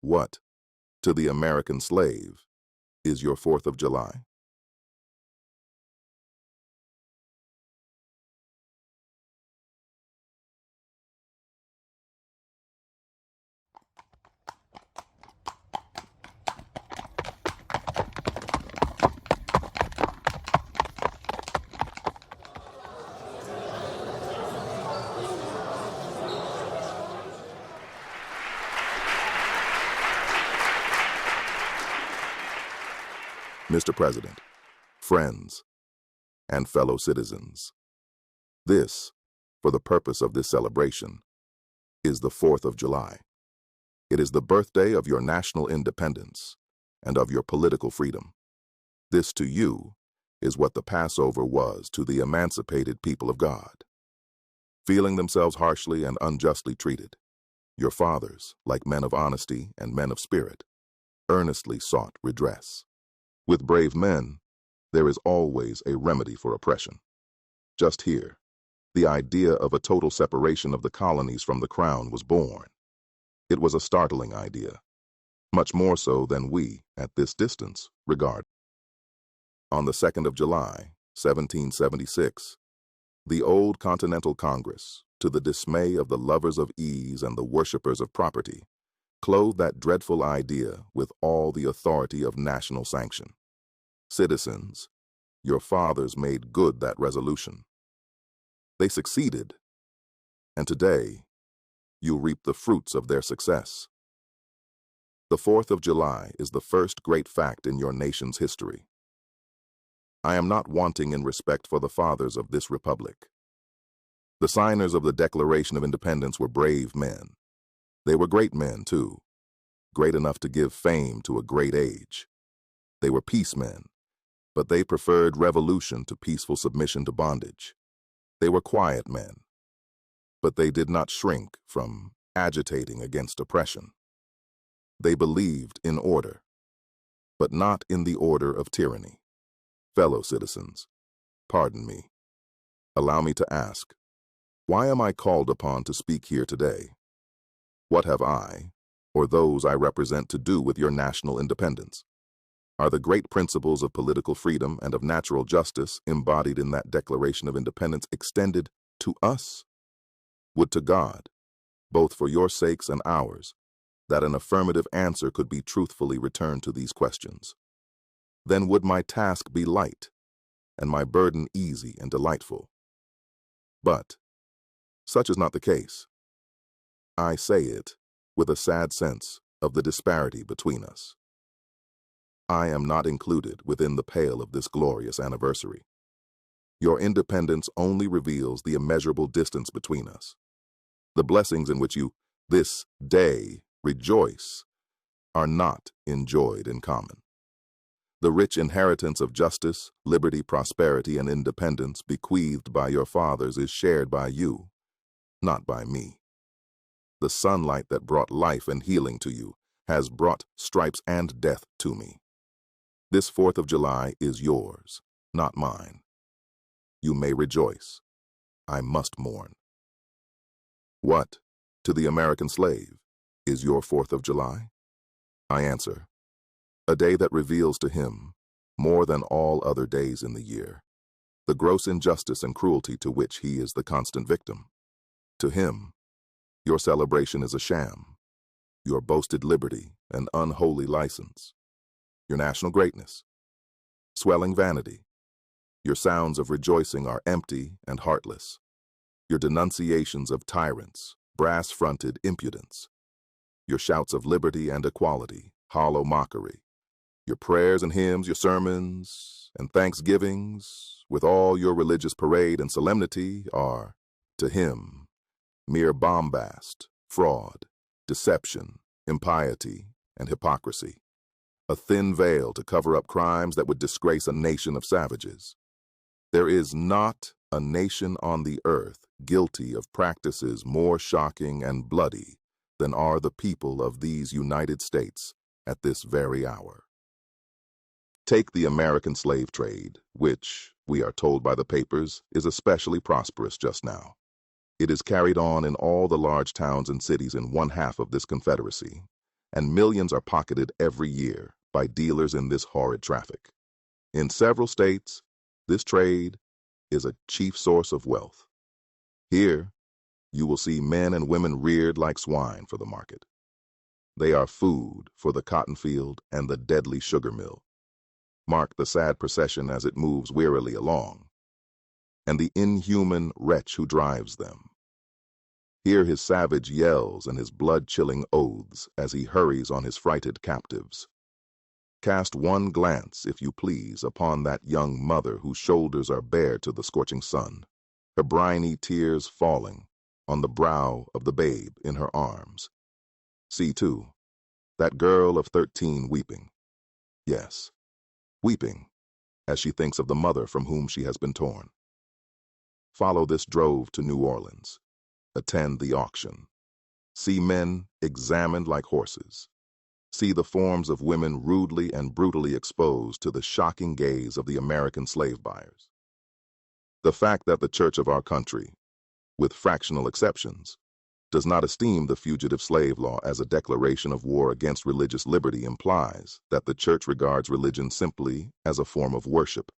What, to the American slave, is your 4th of July? Mr. President, friends, and fellow citizens, this, for the purpose of this celebration, is the 4th of July. It is the birthday of your national independence and of your political freedom. This to you is what the Passover was to the emancipated people of God. Feeling themselves harshly and unjustly treated, your fathers, like men of honesty and men of spirit, earnestly sought redress. With brave men, there is always a remedy for oppression. Just here, the idea of a total separation of the colonies from the crown was born. It was a startling idea, much more so than we, at this distance, regard. On the 2nd of July, 1776, the old Continental Congress, to the dismay of the lovers of ease and the worshippers of property, clothed that dreadful idea with all the authority of national sanction. Citizens, your fathers made good that resolution. They succeeded, and today you reap the fruits of their success. The 4th of July is the first great fact in your nation's history. I am not wanting in respect for the fathers of this republic. The signers of the Declaration of Independence were brave men. They were great men, too, great enough to give fame to a great age. They were peacemen, but they preferred revolution to peaceful submission to bondage. They were quiet men, but they did not shrink from agitating against oppression. They believed in order, but not in the order of tyranny. Fellow citizens, pardon me. Allow me to ask, why am I called upon to speak here today? What have I, or those I represent, to do with your national independence? Are the great principles of political freedom and of natural justice embodied in that Declaration of Independence extended to us? Would to God, both for your sakes and ours, that an affirmative answer could be truthfully returned to these questions. Then would my task be light, and my burden easy and delightful. But such is not the case. I say it with a sad sense of the disparity between us. I am not included within the pale of this glorious anniversary. Your independence only reveals the immeasurable distance between us. The blessings in which you, this day, rejoice are not enjoyed in common. The rich inheritance of justice, liberty, prosperity, and independence bequeathed by your fathers is shared by you, not by me. The sunlight that brought life and healing to you has brought stripes and death to me. This 4th of July is yours, not mine. You may rejoice. I must mourn. What, to the American slave, is your 4th of July? I answer, a day that reveals to him, more than all other days in the year, the gross injustice and cruelty to which he is the constant victim. To him, your celebration is a sham, your boasted liberty an unholy license, your national greatness, swelling vanity. Your sounds of rejoicing are empty and heartless, your denunciations of tyrants, brass-fronted impudence, your shouts of liberty and equality, hollow mockery, your prayers and hymns, your sermons and thanksgivings, with all your religious parade and solemnity, are, to him, mere bombast, fraud, deception, impiety, and hypocrisy, a thin veil to cover up crimes that would disgrace a nation of savages. There is not a nation on the earth guilty of practices more shocking and bloody than are the people of these United States at this very hour. Take the American slave trade, which, we are told by the papers, is especially prosperous just now. It is carried on in all the large towns and cities in one half of this Confederacy, and millions are pocketed every year by dealers in this horrid traffic. In several states, this trade is a chief source of wealth. Here, you will see men and women reared like swine for the market. They are food for the cotton field and the deadly sugar mill. Mark the sad procession as it moves wearily along, and the inhuman wretch who drives them. Hear his savage yells and his blood-chilling oaths as he hurries on his frighted captives. Cast one glance, if you please, upon that young mother whose shoulders are bare to the scorching sun, her briny tears falling on the brow of the babe in her arms. See, too, that girl of 13 weeping. Yes, weeping as she thinks of the mother from whom she has been torn. Follow this drove to New Orleans. Attend the auction. See men examined like horses. See the forms of women rudely and brutally exposed to the shocking gaze of the American slave buyers. The fact that the church of our country, with fractional exceptions, does not esteem the fugitive slave law as a declaration of war against religious liberty implies that the church regards religion simply as a form of worship,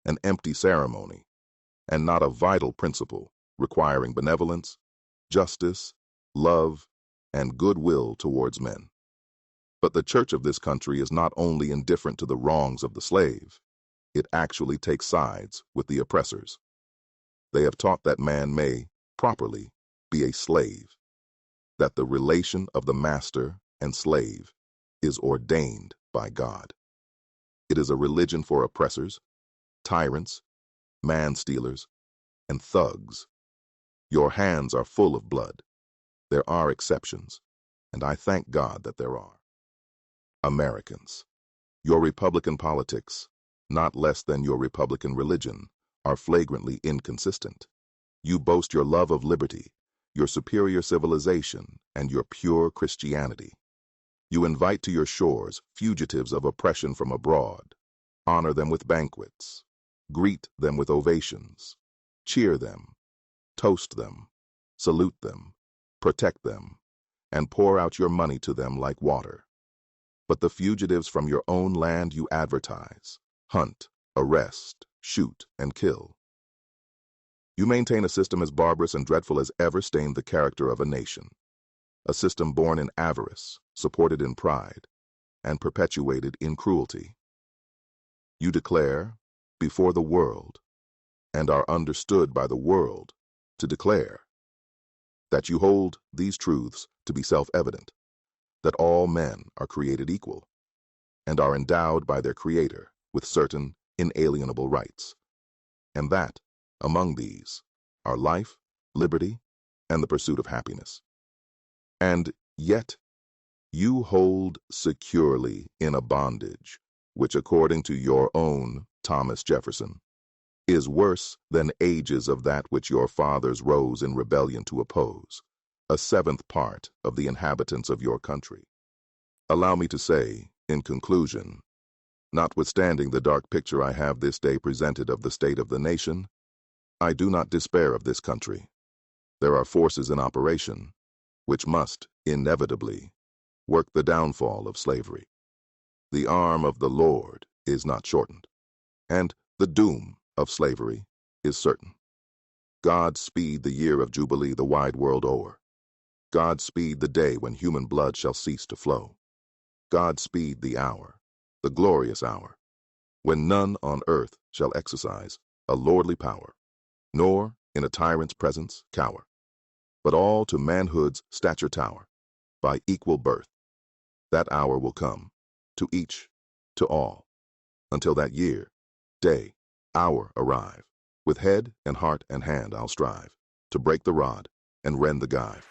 an empty ceremony, and not a vital principle requiring benevolence, justice, love, and goodwill towards men. But the church of this country is not only indifferent to the wrongs of the slave, it actually takes sides with the oppressors. They have taught that man may, properly, be a slave, that the relation of the master and slave is ordained by God. It is a religion for oppressors, tyrants, man-stealers, and thugs. Your hands are full of blood. There are exceptions, and I thank God that there are. Americans, your Republican politics, not less than your Republican religion, are flagrantly inconsistent. You boast your love of liberty, your superior civilization, and your pure Christianity. You invite to your shores fugitives of oppression from abroad, honor them with banquets, greet them with ovations, cheer them, toast them, salute them, protect them, and pour out your money to them like water. But the fugitives from your own land you advertise, hunt, arrest, shoot, and kill. You maintain a system as barbarous and dreadful as ever stained the character of a nation, a system born in avarice, supported in pride, and perpetuated in cruelty. You declare, before the world, and are understood by the world to declare, that you hold these truths to be self-evident, that all men are created equal, and are endowed by their Creator with certain inalienable rights, and that, among these, are life, liberty, and the pursuit of happiness. And yet, you hold securely in a bondage, which, according to your own Thomas Jefferson, is worse than ages of that which your fathers rose in rebellion to oppose, a seventh part of the inhabitants of your country. Allow me to say, in conclusion, notwithstanding the dark picture I have this day presented of the state of the nation, I do not despair of this country. There are forces in operation which must, inevitably, work the downfall of slavery. The arm of the Lord is not shortened, and the doom of slavery is certain. God speed the year of Jubilee the wide world o'er. God speed the day when human blood shall cease to flow. God speed the hour, the glorious hour, when none on earth shall exercise a lordly power, nor in a tyrant's presence cower, but all to manhood's stature tower, by equal birth. That hour will come, to each, to all, until that year, day, hour arrive. With head and heart and hand I'll strive, to break the rod and rend the gyve.